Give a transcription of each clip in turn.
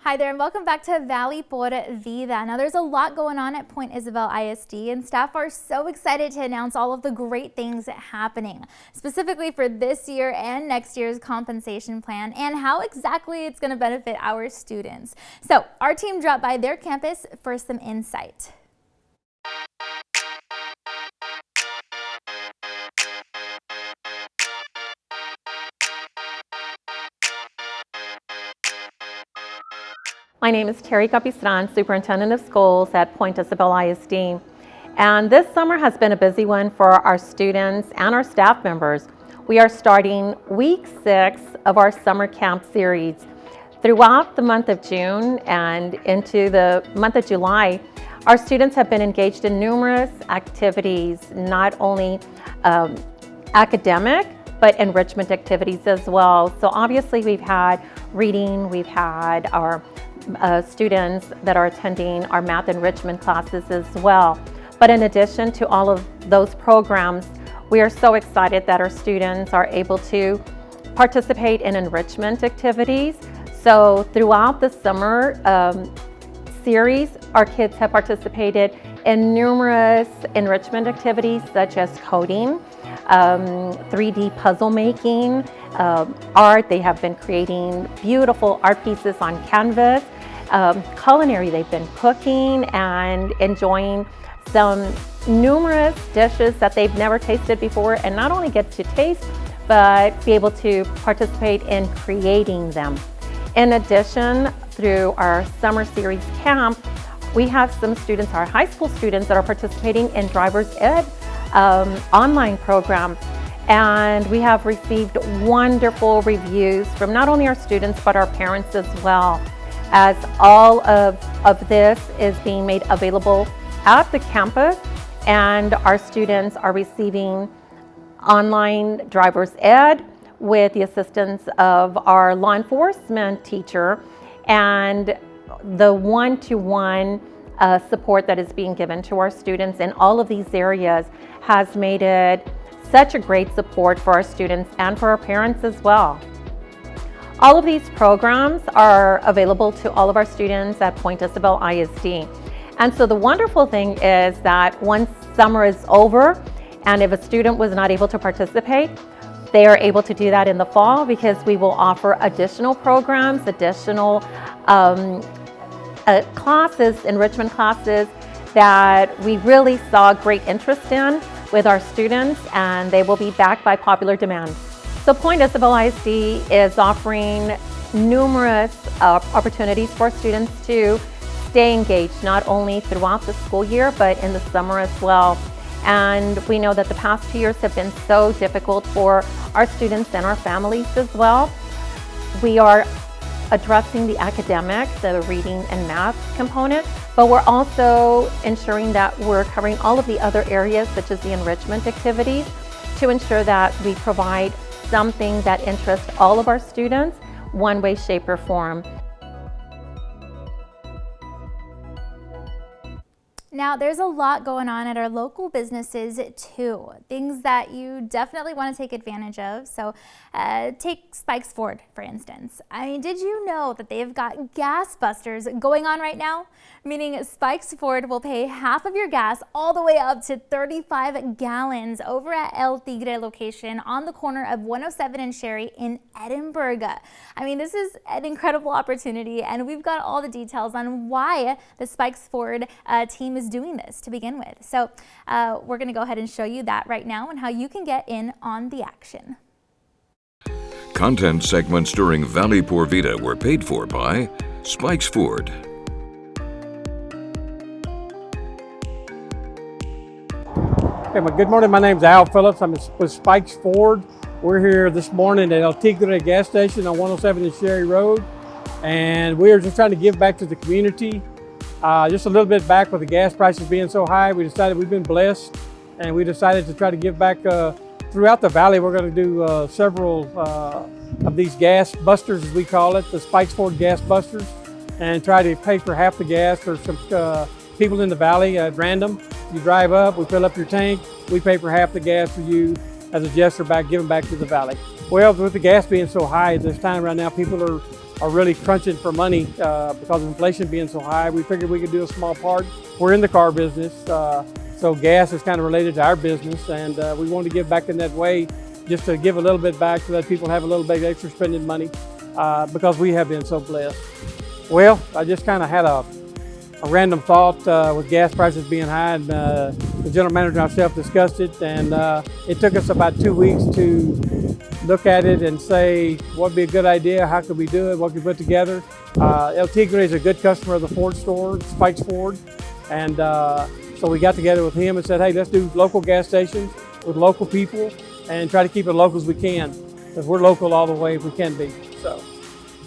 Hi there and welcome back to Valley por Vida. Now there's a lot going on at Point Isabel ISD and staff are so excited to announce all of the great things happening, specifically for this year and next year's compensation plan and how exactly it's going to benefit our students. So our team dropped by their campus for some insight. My name is Terry Capistran, Superintendent of Schools at Point Isabel ISD. And this summer has been a busy one for our students and our staff members. We are starting week 6 of our summer camp series. Throughout the month of June and into the month of July, our students have been engaged in numerous activities, not only academic, but enrichment activities as well. So obviously we've had reading, we've had our students that are attending our math enrichment classes as well. But in addition to all of those programs, we are so excited that our students are able to participate in enrichment activities. So throughout the summer series, our kids have participated in numerous enrichment activities such as coding, 3D puzzle making, art. They have been creating beautiful art pieces on canvas. Culinary, they've been cooking and enjoying some numerous dishes that they've never tasted before, and not only get to taste, but be able to participate in creating them. In addition, through our summer series camp, we have some students, our high school students, that are participating in driver's ed online program. And we have received wonderful reviews from not only our students, but our parents as well, as all of this is being made available at the campus, and our students are receiving online driver's ed with the assistance of our law enforcement teacher and the one-to-one support that is being given to our students in all of these areas has made it such a great support for our students and for our parents as well. All of these programs are available to all of our students at Point Isabel ISD. And so the wonderful thing is that once summer is over, and if a student was not able to participate, they are able to do that in the fall, because we will offer additional programs, additional classes, enrichment classes that we really saw great interest in with our students, and they will be backed by popular demand. So Point Isabel ISD is offering numerous opportunities for students to stay engaged, not only throughout the school year, but in the summer as well. And we know that the past 2 years have been so difficult for our students and our families as well. We are addressing the academic, the reading and math component, but we're also ensuring that we're covering all of the other areas, such as the enrichment activities, to ensure that we provide something that interests all of our students, one way, shape, or form. Now, there's a lot going on at our local businesses too, things that you definitely want to take advantage of. So take Spikes Ford, for instance. I mean, did you know that they've got gas busters going on right now? Meaning Spikes Ford will pay half of your gas all the way up to 35 gallons over at El Tigre location on the corner of 107 and Sherry in Edinburgh. I mean, this is an incredible opportunity, and we've got all the details on why the Spikes Ford team is doing this to begin with. So we're going to go ahead and show you that right now and how you can get in on the action. Content segments during Valley por Vida were paid for by Spikes Ford. Hey, good morning. My name is Al Phillips. I'm with Spikes Ford. We're here this morning at El Tigre gas station on 107 and Sherry Road, and we are just trying to give back to the community. Just a little bit back with the gas prices being so high, we decided we've been blessed, and we decided to try to give back throughout the valley. We're going to do several of these gas busters, as we call it, the Spikes Ford gas busters, and try to pay for half the gas for some people in the valley at random. You drive up, we fill up your tank, we pay for half the gas for you as a gesture back, giving back to the valley. Well, with the gas being so high at this time right now, people are are really crunching for money because of inflation being so high. We figured we could do a small part. We're in the car business, so gas is kind of related to our business, and we want to give back in that way, just to give a little bit back so that people have a little bit extra spending money because we have been so blessed. Well, I just kind of had a random thought with gas prices being high, and the general manager and ourselves discussed it, and it took us about 2 weeks to look at it and say what would be a good idea, how could we do it, what could we put together. El Tigre is a good customer of the Ford store, Spikes Ford, and so we got together with him and said, hey, let's do local gas stations with local people and try to keep it local as we can, because we're local all the way if we can be. So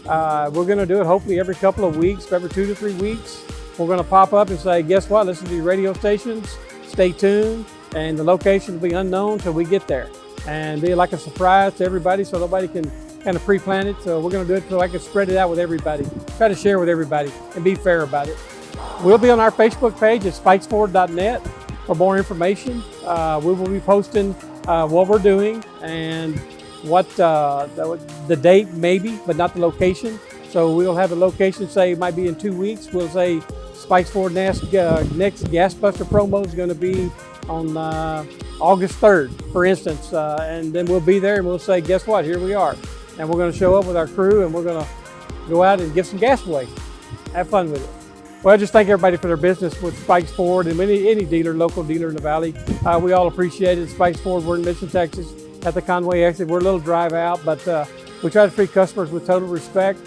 we're going to do it hopefully every couple of weeks, every 2 to 3 weeks. We're going to pop up and say, guess what, listen to your radio stations, stay tuned, and the location will be unknown until we get there. And be like a surprise to everybody so nobody can kind of pre-plan it. So we're going to do it so I can spread it out with everybody, try to share with everybody and be fair about it. We'll be on our Facebook page at spikesford.net for more information. We will be posting what we're doing and what the date maybe, but not the location. So we'll have the location, say it might be in 2 weeks. We'll say Spikes Ford next Gas Buster promo is going to be on August 3rd, for instance, and then we'll be there and we'll say, guess what, here we are. And we're going to show up with our crew and we're going to go out and give some gas away. Have fun with it. Well, I just thank everybody for their business with Spikes Ford and any dealer, local dealer in the Valley. We all appreciate it. Spikes Ford, we're in Mission, Texas at the Conway exit. We're a little drive out, but we try to treat customers with total respect,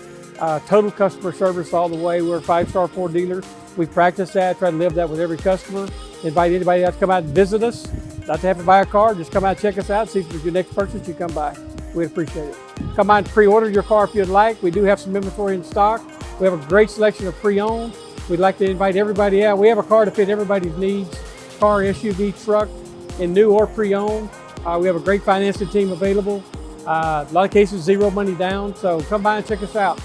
total customer service all the way. We're a 5-star Ford dealer. We practice that, try to live that with every customer. Invite anybody out to come out and visit us. Not to have to buy a car, just come out and check us out, see if it's your next purchase you come by. We'd appreciate it. Come out and pre-order your car if you'd like. We do have some inventory in stock. We have a great selection of pre-owned. We'd like to invite everybody out. We have a car to fit everybody's needs, car, SUV, truck, in new or pre-owned. We have a great financing team available. A lot of cases, zero money down, so come by and check us out.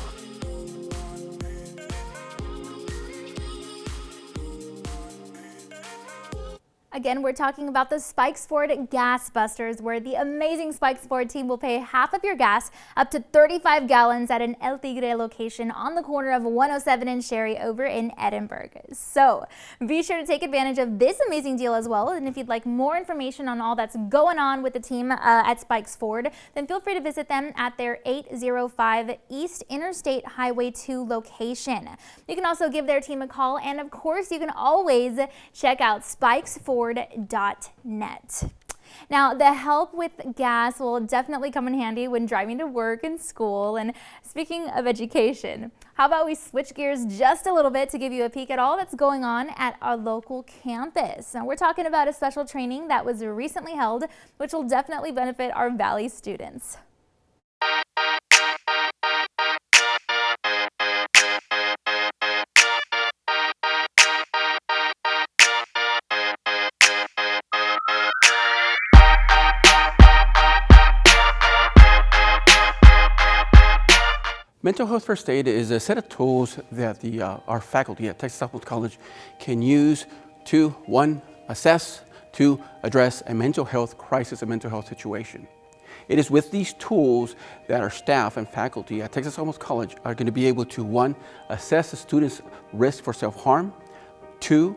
Again, we're talking about the Spikes Ford Gas Busters, where the amazing Spikes Ford team will pay half of your gas up to 35 gallons at an El Tigre location on the corner of 107 and Sherry over in Edinburgh. So be sure to take advantage of this amazing deal as well. And if you'd like more information on all that's going on with the team at Spikes Ford, then feel free to visit them at their 805 East Interstate Highway 2 location. You can also give their team a call, and of course, you can always check out spikesford.net. Now, the help with gas will definitely come in handy when driving to work and school. And speaking of education, how about we switch gears just a little bit to give you a peek at all that's going on at our local campus. Now, we're talking about a special training that was recently held, which will definitely benefit our Valley students. Mental Health First Aid is a set of tools that our faculty at Texas Southwest College can use to, 1, assess, 2, address a mental health crisis, a mental health situation. It is with these tools that our staff and faculty at Texas Southwest College are going to be able to, 1, assess the students' risk for self-harm, 2,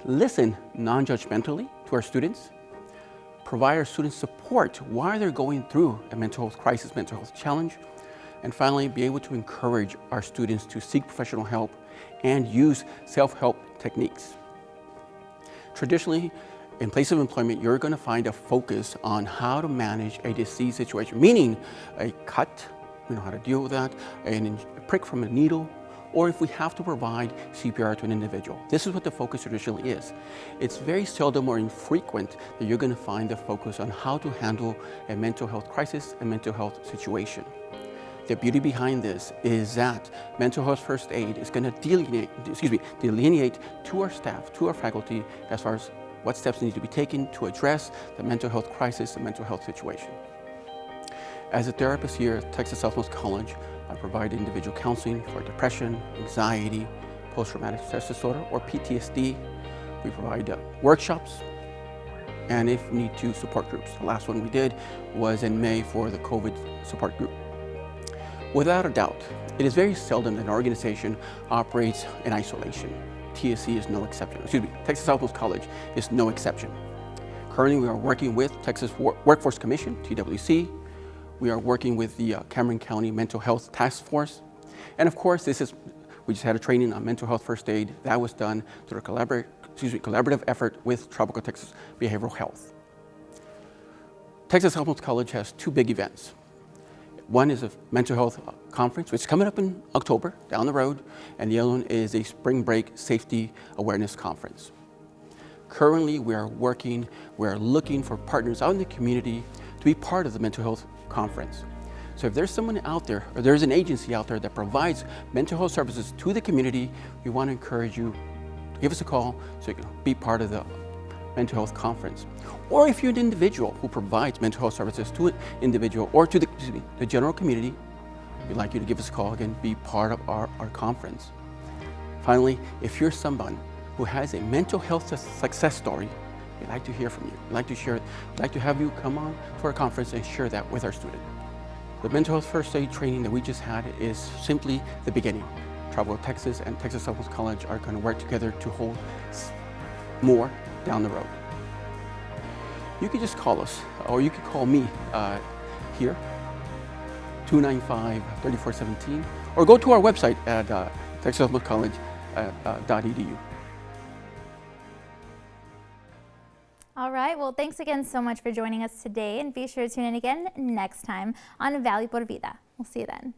listen non-judgmentally to our students, provide our students support while they're going through a mental health crisis, mental health challenge, and finally, be able to encourage our students to seek professional help and use self-help techniques. Traditionally, in place of employment, you're going to find a focus on how to manage a disease situation, meaning a cut, we know how to deal with that, a prick from a needle, or if we have to provide CPR to an individual. This is what the focus traditionally is. It's very seldom or infrequent that you're going to find the focus on how to handle a mental health crisis, a mental health situation. The beauty behind this is that Mental Health First Aid is going to delineate to our staff, to our faculty, as far as what steps need to be taken to address the mental health crisis, the mental health situation. As a therapist here at Texas Southwest College, I provide individual counseling for depression, anxiety, post-traumatic stress disorder, or PTSD. We provide workshops, and if need to, support groups. The last one we did was in May for the COVID support group. Without a doubt, it is very seldom that an organization operates in isolation. TSC is no exception. Texas Southwest College is no exception. Currently, we are working with Texas Workforce Commission, TWC. We are working with the Cameron County Mental Health Task Force. And of course, we just had a training on mental health first aid. That was done through a collaborative effort with Tropical Texas Behavioral Health. Texas Southwest College has two big events. One is a mental health conference, which is coming up in October, down the road, and the other one is a spring break safety awareness conference. Currently, we are looking for partners out in the community to be part of the mental health conference. So if there's someone out there, or there's an agency out there that provides mental health services to the community, we want to encourage you to give us a call so you can be part of the mental health conference. Or if you're an individual who provides mental health services to an individual or to the general community, we'd like you to give us a call and be part of our conference. Finally, if you're someone who has a mental health success story, we'd like to hear from you. We'd like to share it. We'd like to have you come on to our conference and share that with our students. The mental health first aid training that we just had is simply the beginning. Tropical Texas and Texas Southwest College are going to work together to hold more down the road. You can just call us, or you can call me here, 295-3417, or go to our website at texascollege.edu. All right, well, thanks again so much for joining us today, and be sure to tune in again next time on Valley por Vida. We'll see you then.